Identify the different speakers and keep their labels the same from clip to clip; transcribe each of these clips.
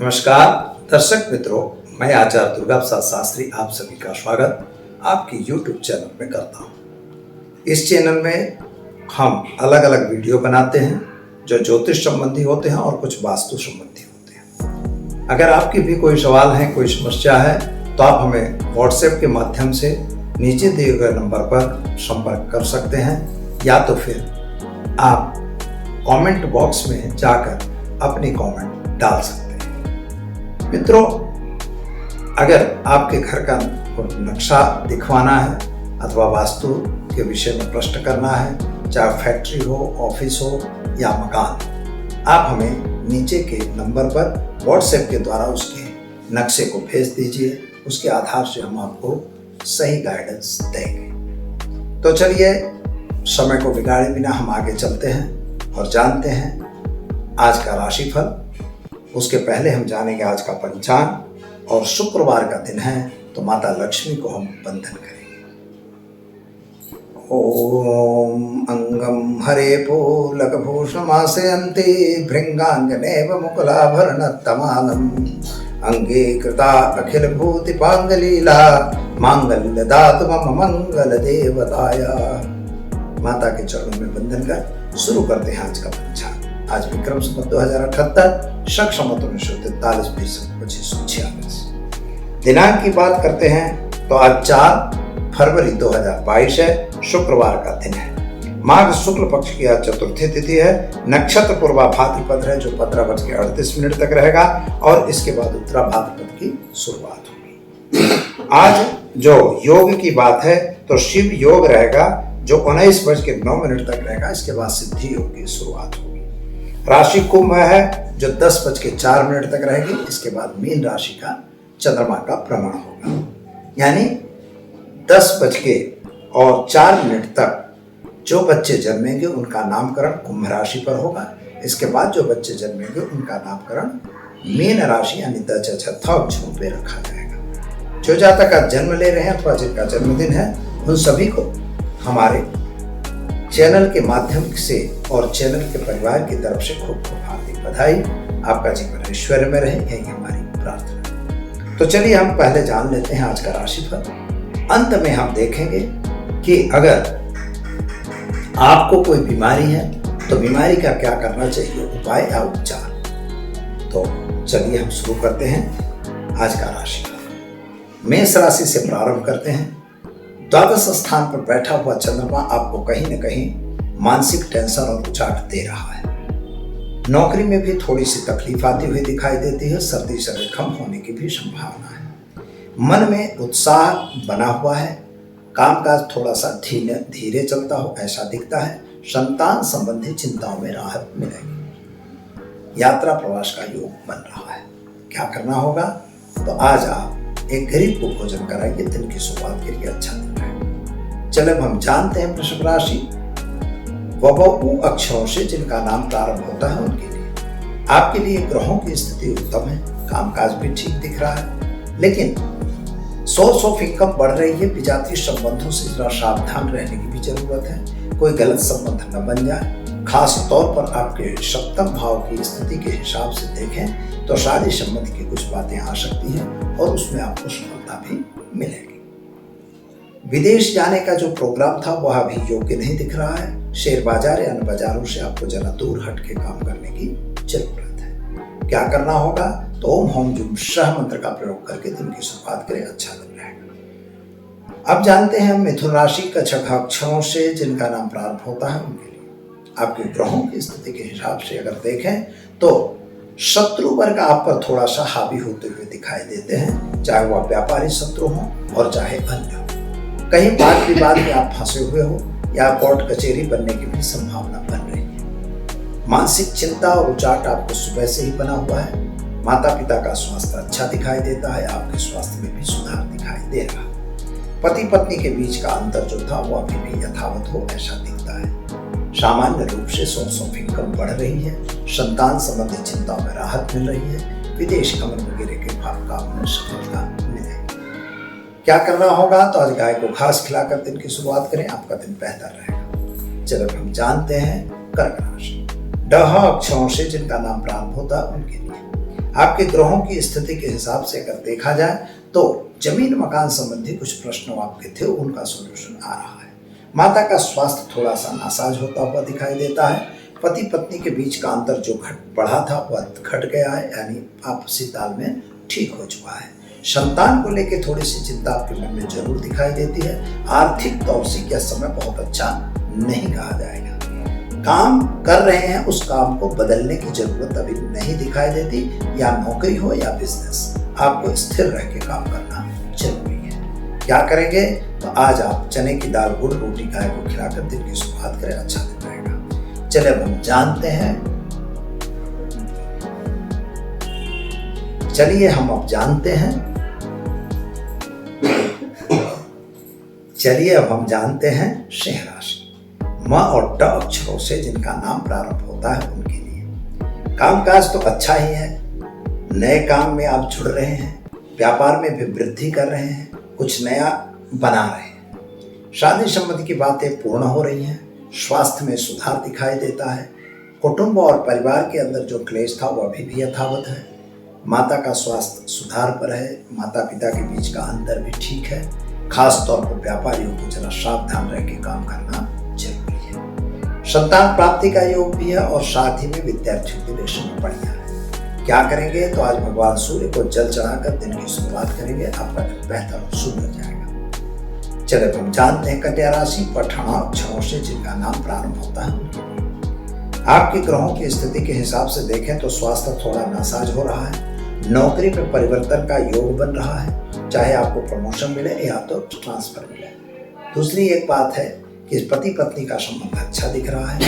Speaker 1: नमस्कार दर्शक मित्रों, मैं आचार्य दुर्गा प्रसाद शास्त्री आप सभी का स्वागत आपकी YouTube चैनल में करता हूँ। इस चैनल में हम अलग अलग वीडियो बनाते हैं जो ज्योतिष संबंधी होते हैं और कुछ वास्तु संबंधी होते हैं। अगर आपकी भी कोई सवाल है, कोई समस्या है तो आप हमें व्हाट्सएप के माध्यम से नीचे दिए गए नंबर पर संपर्क कर सकते हैं या तो फिर आप कमेंट बॉक्स में जाकर अपनी कमेंट डाल सकते हैं। मित्रों, अगर आपके घर का नक्शा दिखवाना है अथवा वास्तु के विषय में प्रश्न करना है, चाहे फैक्ट्री हो, ऑफिस हो या मकान, आप हमें नीचे के नंबर पर व्हाट्सएप के द्वारा उसके नक्शे को भेज दीजिए। उसके आधार से हम आपको सही गाइडेंस देंगे। तो चलिए, समय को बिगाड़े बिना हम आगे चलते हैं और जानते हैं आज का राशिफल। उसके पहले हम जानेंगे आज का पंचांग, और शुक्रवार का दिन है तो माता लक्ष्मी को हम वंदन करेंगे। ओम अंगम हरे पूलकभूषमाशयन्ति भृंगांगनेव मुकुलाभरणतमालम् अंगे कृता अखिल भूति पांगलीला मांगल्य दातु मम मंगल देवताय। माता के चरणों में वंदन कर शुरू करते हैं आज का पंचांग। आज विक्रम संवत 2078, शक संवत 1943 दिनांक की बात करते हैं तो आज 4 फरवरी 2022 है, शुक्रवार का दिन है। माघ शुक्ल पक्ष की आज चतुर्थी तिथि है। नक्षत्र पूर्वा भाद्रपद है जो 15:38 तक रहेगा और इसके बाद उत्तरा भाद्रपद की शुरुआत होगी। आज जो योग की बात है तो शिव योग रहेगा जो 19:09 तक रहेगा। इसके बाद सिद्धि योग की शुरुआत होगी। राशि कुंभ है जो 10:04 तक रहेगी। इसके बाद मीन राशि का चंद्रमा का भ्रमण होगा, यानी 10:04 तक जो बच्चे जन्मेंगे उनका नामकरण कुंभ राशि पर होगा। इसके बाद जो बच्चे जन्मेंगे उनका नामकरण मीन राशि यानी द चौथा अक्षरों पे रखा जाएगा। जो जातक का जन्म ले रहे हैं अथवा जिनका जन्मदिन है उन सभी को हमारे चैनल के माध्यम से और चैनल के परिवार की तरफ से खूब खूब हार्दिक बधाई। आपका जीवन ऐश्वर्य में रहे, यही हमारी प्रार्थना। तो चलिए हम पहले जान लेते हैं आज का राशिफल। अंत में हम देखेंगे कि अगर आपको कोई बीमारी है तो बीमारी का क्या करना चाहिए, उपाय या उपचार। तो चलिए हम शुरू करते हैं आज का राशिफल। मेष राशि से प्रारंभ करते हैं। द्वादश स्थान पर बैठा हुआ चंद्रमा आपको कहीं न कहीं मानसिक टेंशन और उचाट दे रहा है। नौकरी में भी थोड़ी सी तकलीफ आती हुई दिखाई देती है। सर्दी शरीर कम होने की भी संभावना है। मन में उत्साह बना हुआ है। कामकाज थोड़ा सा धीरे चलता हो ऐसा दिखता है। संतान संबंधी चिंताओं में राहत मिलेगी। यात्रा प्रवास का योग बन रहा है। क्या करना होगा, तो आज आप एक गरीब को भोजन कराइए। दिन की शुरुआत के लिए अच्छा दिन है। चलो हम जानते हैं वृषभ राशि। व अक्षरों से जिनका नाम प्रारंभ होता है उनके लिए आपके लिए ग्रहों की स्थिति उत्तम है। कामकाज भी ठीक दिख रहा है, लेकिन सोर्स ऑफ इनकम बढ़ रही है। विजातीय संबंधों से जरा सावधान रहने की भी जरूरत है। कोई गलत संबंध न बन जाए। खास तौर पर आपके सप्तम भाव की स्थिति के हिसाब से देखें तो शादी संबंध की कुछ बातें आ सकती हैं और उसमें आपको सफलता भी मिलेगी। विदेश जाने का जो प्रोग्राम था वह अभी योग्य नहीं दिख रहा है। शेयर बाजार या अन्य बाजारों से आपको जरा दूर हट के काम करने की जरूरत है। क्या करना होगा, तो ओम होम जुम शह मंत्र का प्रयोग करके दिन की शुरुआत करें, अच्छा दिन रहेगा। अब जानते हैं मिथुन राशि का 6 अक्षरों से जिनका नाम प्रारंभ होता है उनके लिए आपके ग्रहों की स्थिति के हिसाब से अगर देखें तो शत्रु वर्ग आप पर थोड़ा सा हावी होते हुए दिखाई देते हैं, चाहे वह व्यापारी शत्रु हो और चाहे अन्य। कहीं वाद विवाद में आप फंसे हुए हो या कोर्ट कचहरी बनने की भी संभावना बन रही है। मानसिक चिंता और उचाट आपको सुबह से ही बना हुआ है। माता पिता का स्वास्थ्य अच्छा दिखाई देता है। आपके स्वास्थ्य में भी सुधार दिखाई दे रहा है। पति पत्नी के बीच का अंतर जो था वह अभी भी यथावत हो ऐसा दिखता है। सामान्य रूप से सोर्स ऑफ इनकम बढ़ रही है। संतान संबंधी चिंताओं में राहत मिल रही है। विदेश गमन वगैरह के काम में सफलता मिलेगी। क्या करना होगा, तो आज गाय को घास खिलाकर दिन की शुरुआत करें, आपका दिन बेहतर रहेगा। चलो हम जानते हैं कर्क राशि। ड अक्षरों से जिनका नाम प्रारंभ होता है उनके लिए आपके ग्रहों की स्थिति के हिसाब से अगर देखा जाए तो जमीन मकान संबंधी कुछ प्रश्न आपके थे, उनका सॉल्यूशन आ रहा है। माता का स्वास्थ्य थोड़ा सा नासाज होता हुआ दिखाई देता है। पति पत्नी के बीच का अंतर जो बढ़ा था वह घट गया है, यानी आपसी तालमेल ठीक हो चुका है। संतान को लेकर थोड़ी सी चिंता आपके मन में जरूर दिखाई देती है। आर्थिक तौर से यह समय बहुत अच्छा नहीं कहा जाएगा। काम कर रहे हैं, उस काम को बदलने की जरूरत अभी नहीं दिखाई देती। या नौकरी हो या बिजनेस, आपको स्थिर रह के काम करना जरूरी है। क्या करेंगे? तो आज आप चने की दाल गुड़ रोटी गाय को खिलाकर दिन की शुरुआत करें, अच्छा दिन रहेगा। चले अब हम जानते हैं, चलिए हम अब जानते हैं सिंह राशि। म और ट अक्षरों से जिनका नाम प्रारंभ होता है उनके लिए कामकाज तो अच्छा ही है। नए काम में आप जुड़ रहे हैं, व्यापार में भी वृद्धि कर रहे हैं, कुछ नया बना रहे हैं। शादी संबंधी की बातें पूर्ण हो रही हैं। स्वास्थ्य में सुधार दिखाई देता है। कुटुंब और परिवार के अंदर जो क्लेश था वह भी यथावत है। माता का स्वास्थ्य सुधार पर है। माता पिता के बीच का अंतर भी ठीक है। खास तौर पर व्यापारियों को जरा सावधान रह के काम करना जरूरी है। संतान प्राप्ति का योग भी है और साथ ही में विद्यार्थियों के लिए समय बढ़िया है। क्या करेंगे? तो आज भगवान सूर्य को जल चढ़ाकर दिन की शुरुआत करेंगे, आपका दिन बेहतर और सुंदर जाएगा। चले हम जानते हैं कन्या राशि। पठाना अक्षरों से जिनका नाम प्रारंभ होता है उनके लिए आपके ग्रहों की स्थिति के हिसाब से देखें तो स्वास्थ्य थोड़ा नासाज हो रहा है। नौकरी में परिवर्तन का योग बन रहा है, चाहे आपको प्रमोशन मिले या तो ट्रांसफर मिले। दूसरी एक बात है कि पति पत्नी का संबंध अच्छा दिख रहा है।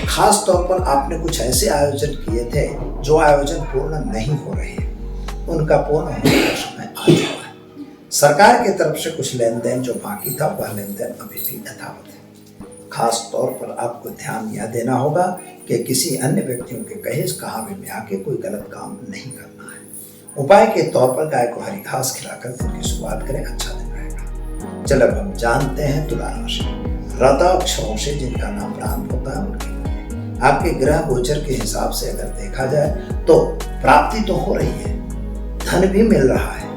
Speaker 1: खास तौर पर आपने कुछ ऐसे आयोजन किए थे जो आयोजन पूर्ण नहीं हो रहे हैं, उनका पूर्ण होने का समय आ चुका है। सरकार की तरफ से कुछ लेन देन जो बाकी था वह लेन देन अभी भी यथावत है। खास तौर पर आपको ध्यान यह देना होगा कि किसी अन्य व्यक्तियों के कहे कहावे में आके कोई गलत काम नहीं करना है। उपाय के तौर पर गाय को हरी घास खिलाकर दिन की शुरुआत करें, अच्छा दिन रहेगा। चलो अब हम जानते हैं तुला राशि। रता अक्षरों से जिनका नाम प्रारंभ होता है उनके लिए आपके ग्रह गोचर के हिसाब से अगर देखा जाए तो प्राप्ति तो हो रही है, धन भी मिल रहा है,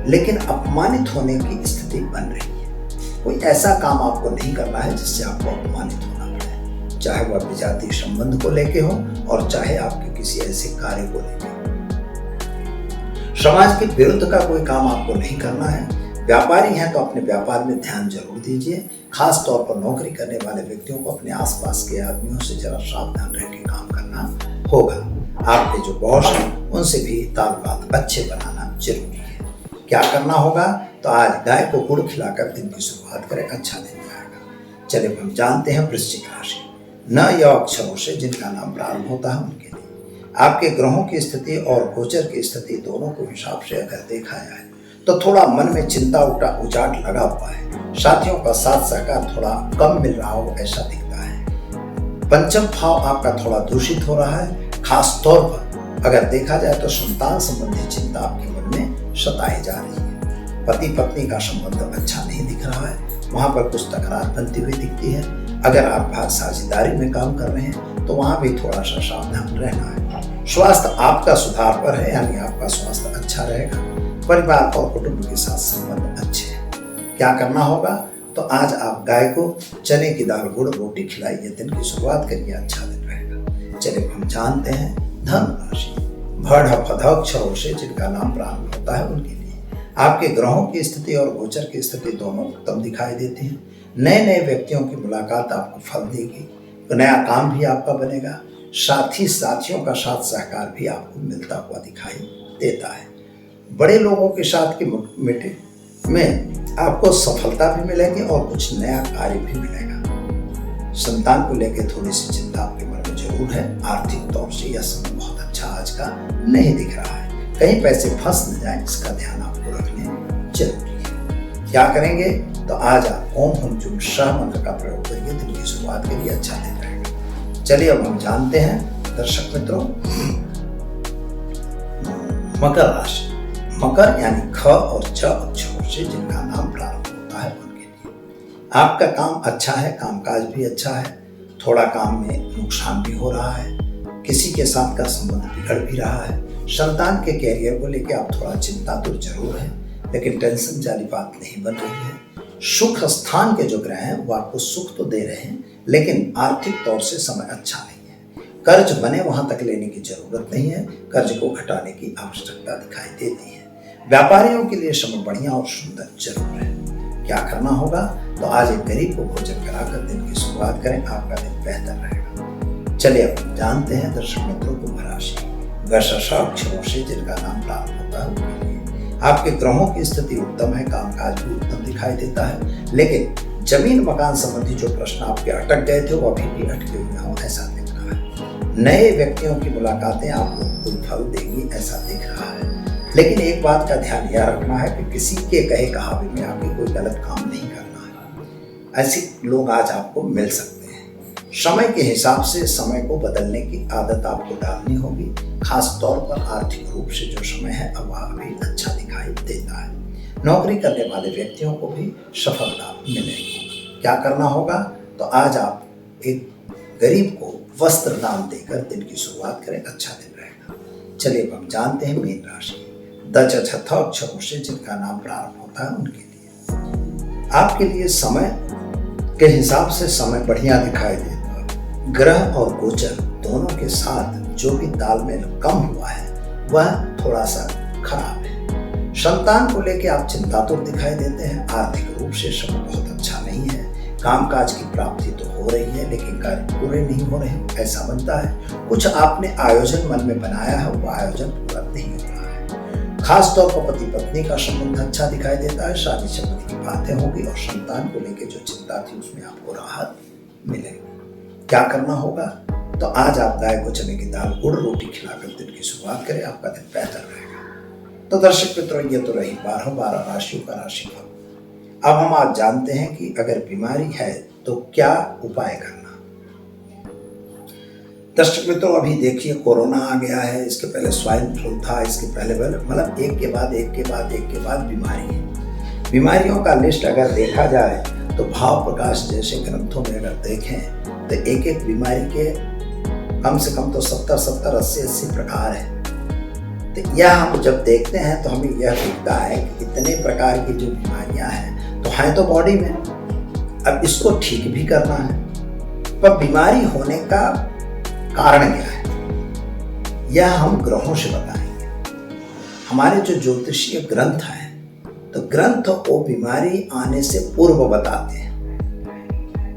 Speaker 1: लेकिन अपमानित होने की स्थिति बन रही है। कोई ऐसा काम आपको नहीं करना है जिससे आपको अपमानित होना पड़े, चाहे वह विजातीय संबंध को लेके हो और चाहे आपके किसी ऐसे कार्य को लेके। समाज के विरुद्ध का कोई काम आपको नहीं करना है। व्यापारी हैं तो अपने व्यापार में ध्यान जरूर दीजिए। खास तौर पर नौकरी करने वाले व्यक्तियों को अपने आसपास के आदमियों से जरा सावधान रह के काम करना होगा। आपके जो बॉस हैं उनसे भी ताल्लुकात अच्छे बनाना जरूरी है। क्या करना होगा? तो आज गाय को गुड़ खिलाकर दिन की शुरुआत करें, अच्छा दिन जाएगा। चलिए हम जानते हैं वृश्चिक राशि। न या अक्षरों से जिनका नाम प्रारंभ होता है उनके लिए आपके ग्रहों की स्थिति और गोचर की स्थिति दोनों को हिसाब से अगर देखा जाए तो थोड़ा मन में चिंता उजाट लगा हुआ है। साथियों का साथ सहकार थोड़ा कम मिल रहा हो ऐसा दिखता है। पंचम भाव आपका थोड़ा दूषित हो रहा है। खास तौर पर अगर देखा जाए तो संतान संबंधी चिंता आपके मन में सताई जा रही है। पति पत्नी का संबंध अच्छा नहीं दिख रहा है, वहां पर कुछ तकरार बनती हुई दिखती है। अगर आप साझेदारी में काम कर रहे हैं तो वहां भी थोड़ा सा सावधान रहना है। स्वास्थ्य आपका सुधार पर है, यानी आपका स्वास्थ्य अच्छा रहेगा। परिवार और कुटुंब के साथ संबंध अच्छे हैं। क्या करना होगा? तो आज आप गाय को चने की दाल गुड़ रोटी खिलाइए, दिन की शुरुआत करिए, अच्छा दिन रहेगा। चलिए हम जानते हैं धनु राशि। भड़ फध अक्षरों से जिनका नाम प्रारंभ होता है उनके लिए आपके ग्रहों की स्थिति और गोचर की स्थिति दोनों उत्तम दिखाई देती हैं। नए नए व्यक्तियों की मुलाकात आपको फल देगी। नया काम भी आपका बनेगा। साथियों का साथ सहकार भी आपको मिलता हुआ दिखाई देता है। बड़े लोगों के साथ की मीटिंग में आपको सफलता भी मिलेगी और कुछ नया कार्य भी मिलेगा। संतान को लेकर थोड़ी सी चिंता आपके मन में जरूर है। आर्थिक तौर से यह समय बहुत अच्छा आज का नहीं दिख रहा है। कहीं पैसे फंस न जाए, इसका ध्यान आपको रखने जरूरी है। क्या करेंगे? तो आज आप ओम हम जुम शाह मंत्र का प्रयोग करिए, दिन की शुरुआत करिए, अच्छा दिन रहेगा। चलिए अब हम जानते हैं दर्शक मित्रों मकर राशि। मकर यानी ख और च अक्षरों से जिनका नाम प्रारंभ होता है उनके लिए आपका काम अच्छा है, कामकाज भी अच्छा है। थोड़ा काम में नुकसान भी हो रहा है, किसी के साथ का संबंध बिगड़ भी रहा है। संतान के कैरियर को लेकर आप थोड़ा चिंता तो जरूर है, लेकिन टेंशन वाली बात नहीं बन रही है। सुख स्थान के जो ग्रह हैं वो आपको सुख तो दे रहे हैं, लेकिन आर्थिक तौर से समय अच्छा नहीं है। कर्ज बने वहां तक लेने की जरूरत नहीं है, कर्ज को घटाने की आवश्यकता दिखाई देती है। व्यापारियों के लिए समय बढ़िया और सुंदर जरूर है। क्या करना होगा? तो आज एक गरीब को भोजन कराकर दिन की शुरुआत करें, आपका दिन बेहतर रहेगा। चलिए अब जानते हैं दर्शक मित्रों कुंभ राशि अक्षरों से जिनका नाम प्राप्त होता है उनके लिए आपके ग्रहों की स्थिति उत्तम है, कामकाज भी उत्तम दिखाई देता है, लेकिन जमीन मकान संबंधी जो प्रश्न आपके अटक गए थे वो अभी भी अटके हुए हों ऐसा दिख रहा है। नए व्यक्तियों की मुलाकातें आपको कोई फल देगी ऐसा दिख रहा है, लेकिन एक बात का ध्यान यह रखना है कि किसी के कहे कहावे में आके कोई गलत काम नहीं करना है। ऐसे लोग आज आपको मिल सकते हैं। समय के हिसाब से समय को बदलने की आदत आपको डालनी होगी, खास तौर पर आर्थिक रूप से जो समय है अब वह भी अच्छा दिखाई देता है। नौकरी करने वाले व्यक्तियों को भी सफलता मिलेगी। क्या करना होगा? तो आज आप एक गरीब को वस्त्र दान देकर दिन की शुरुआत करें, अच्छा दिन रहेगा। चलिए अब हम जानते हैं मीन राशि अक्षरों से जिनका नाम प्रारंभ होता है उनके लिए आपके लिए समय के हिसाब से समय बढ़िया दिखाई देता है। ग्रह और गोचर दोनों के साथ जो भी तालमेल कम हुआ है वह थोड़ा सा खराब है। संतान को लेकर आप चिंतातुर दिखाई देते हैं। आर्थिक रूप से समय बहुत अच्छा नहीं है। कामकाज की प्राप्ति तो हो रही है, लेकिन कार्य पूरे नहीं हो रहे ऐसा बनता है। कुछ आपने आयोजन मन में बनाया है वो आयोजन पूरा नहीं हो रहा है। खास तौर पर पति पत्नी का संबंध अच्छा दिखाई देता है। शादी संबंधी की बातें होगी और संतान को लेकर जो चिंता थी उसमें आपको राहत मिलेगी। क्या करना होगा? तो आज आप गाय को चने की दाल गुड़ रोटी खिलाकर दिन की शुरुआत करें, आपका दिन बेहतर रहेगा। तो दर्शक मित्रों, ये तो रही 12 राशियों का राशिफल। अब हम आज जानते हैं कि अगर बीमारी है तो क्या उपाय करना। दर्शक मित्रों, अभी देखिए कोरोना आ गया है, इसके पहले स्वाइन फ्लू था, इसके पहले मतलब एक के बाद बीमारी है। बीमारियों का लिस्ट अगर देखा जाए तो भाव प्रकाश जैसे ग्रंथों में अगर देखें तो एक एक बीमारी के कम से कम तो 70 80 प्रकार है। तो यह हम जब देखते हैं तो हमें यह दिखता है कि इतने प्रकार की जो बीमारियां हैं तो हैं तो बॉडी में, अब इसको ठीक भी करना है। पर बीमारी होने का कारण क्या है यह हम ग्रहों से बताएंगे। हमारे जो ज्योतिषीय ग्रंथ हैं तो ग्रंथ वो बीमारी आने से पूर्व बताते हैं।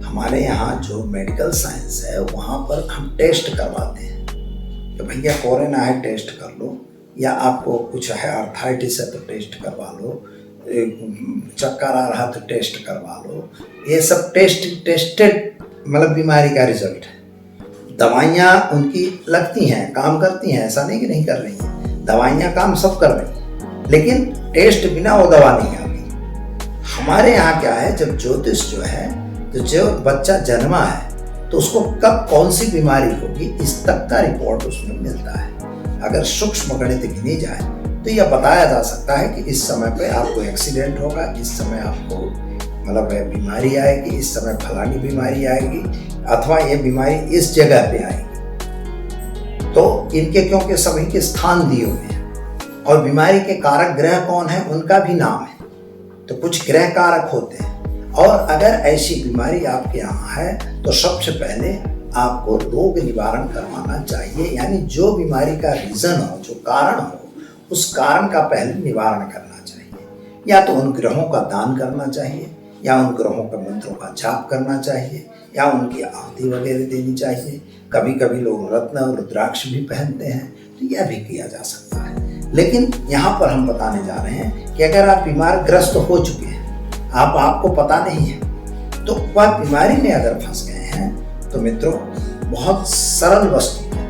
Speaker 1: हमारे यहाँ जो मेडिकल साइंस है वहाँ पर हम टेस्ट करवाते हैं कि भैया कोरोना है टेस्ट कर लो, या आपको कुछ है आर्थराइटिस है तो टेस्ट करवा लो, चक्कर आ रहा तो टेस्ट करवा लो। ये सब टेस्टेड मतलब बीमारी का रिजल्ट है। दवाइयाँ उनकी लगती हैं, काम करती हैं, ऐसा नहीं कि नहीं कर रही हैं। दवाइयाँ काम सब कर रही हैं, लेकिन टेस्ट बिना वो दवा नहीं आती। हमारे यहाँ क्या है, जब ज्योतिष जो है तो जो बच्चा जन्मा है तो उसको कब कौन सी बीमारी होगी इस तक का रिपोर्ट उसमें मिलता है। अगर सूक्ष्म गणित गिनी जाए तो यह बताया जा सकता है कि इस समय पे आपको एक्सीडेंट होगा, इस समय आपको मतलब बीमारी आएगी, इस समय फलानी बीमारी आएगी, अथवा ये बीमारी इस जगह पे आएगी। तो इनके क्योंकि सभी के स्थान दिए हुए हैं और बीमारी के कारक ग्रह कौन है उनका भी नाम है, तो कुछ ग्रह कारक होते हैं। और अगर ऐसी बीमारी आपके यहाँ है तो सबसे पहले आपको रोग निवारण करवाना चाहिए, यानी जो बीमारी का रीजन हो, जो कारण हो, उस कारण का पहले निवारण करना चाहिए। या तो उन ग्रहों का दान करना चाहिए, या उन ग्रहों के मंत्रों का जाप करना चाहिए, या उनकी आहुति वगैरह देनी चाहिए। कभी कभी लोग रत्न और रुद्राक्ष भी पहनते हैं, तो यह भी किया जा सकता है। लेकिन यहाँ पर हम बताने जा रहे हैं कि अगर आप बीमार ग्रस्त हो चुके हैं, आपको पता नहीं है, तो वह बीमारी में अगर फंस गए हैं तो मित्रों बहुत सरल वस्तु है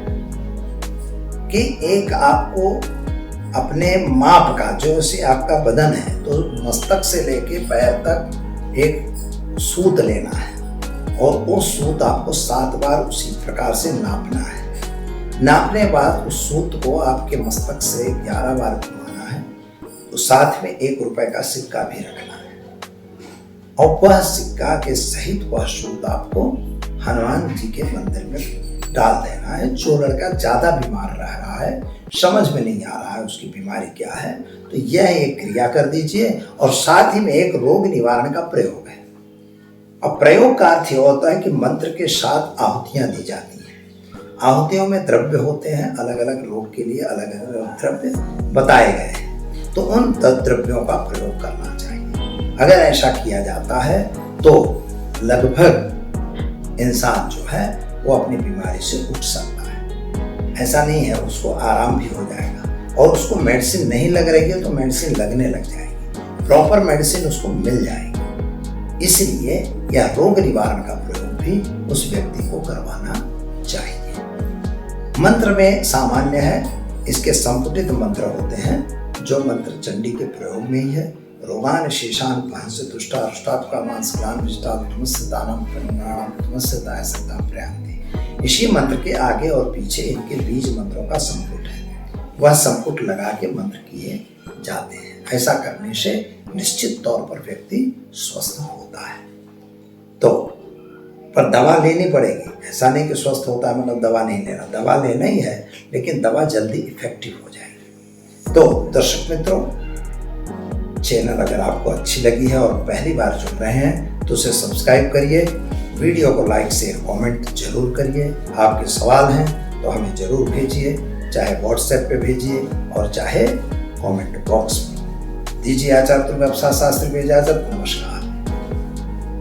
Speaker 1: कि एक आपको अपने माप का जो से आपका बदन है तो मस्तक से लेके पैर तक एक सूत लेना है और वो सूत आपको 7 बार उसी प्रकार से नापना है। नापने बाद उस सूत को आपके मस्तक से 11 बार घुमाना है। तो साथ में 1 रुपए का सिक्का भी रखना है और वह सिक्का के सहित वह सूत आपको हनुमान जी के मंदिर में डाल देना है। जो लड़का ज़्यादा बीमार रह रहा है, समझ में नहीं आ रहा है उसकी बीमारी क्या है, तो यह एक क्रिया कर दीजिए। और साथ ही में एक रोग निवारण का प्रयोग है। अब प्रयोग का अर्थ यह होता है कि मंत्र के साथ आहुतियाँ दी जाती हैं। आहुतियों में द्रव्य होते हैं, अलग अलग रोग के लिए अलग अलग द्रव्य बताए गए हैं, तो उन द्रव्यों का प्रयोग करना चाहिए। अगर ऐसा किया जाता है तो लगभग इंसान जो है वो अपनी बीमारी से उठ सकता है। ऐसा नहीं है, उसको आराम भी हो जाएगा। और उसको मेडिसिन नहीं लग रही है तो मेडिसिन लगने लग जाएगी, प्रॉपर मेडिसिन उसको मिल जाएगी। इसलिए यह रोग निवारण का प्रयोग भी उस व्यक्ति को करवाना चाहिए। मंत्र में सामान्य है, इसके संपुटित मंत्र होते हैं जो मंत्र चंडी के प्रयोग में ही है। रोगान शेषान पंस दुष्टा रुष्टात् कामांस क्लान विष्टात् तुमस्य दानम परिणाम तुमस्य दायसता प्रयांति। इसी मंत्र के आगे और पीछे इनके बीज मंत्रों का संपुट है, वह संपुट लगा के मंत्र किए जाते हैं। ऐसा करने से निश्चित तौर पर व्यक्ति स्वस्थ होता है। तो पर दवा लेनी पड़ेगी, ऐसा नहीं कि स्वस्थ होता है मतलब दवा नहीं लेना, दवा लेना ही है, लेकिन दवा जल्दी इफेक्टिव हो जाएगी। तो दर्शक मित्रों, चैनल अगर आपको अच्छी लगी है और पहली बार जुड़ रहे हैं तो उसे सब्सक्राइब करिए, वीडियो को लाइक शेयर कमेंट जरूर करिए। आपके सवाल हैं तो हमें जरूर भेजिए, चाहे व्हाट्सएप पे भेजिए और चाहे कमेंट बॉक्स में दीजिए। आचार्य तुंग अवसाद शास्त्री को इजाजत। नमस्कार।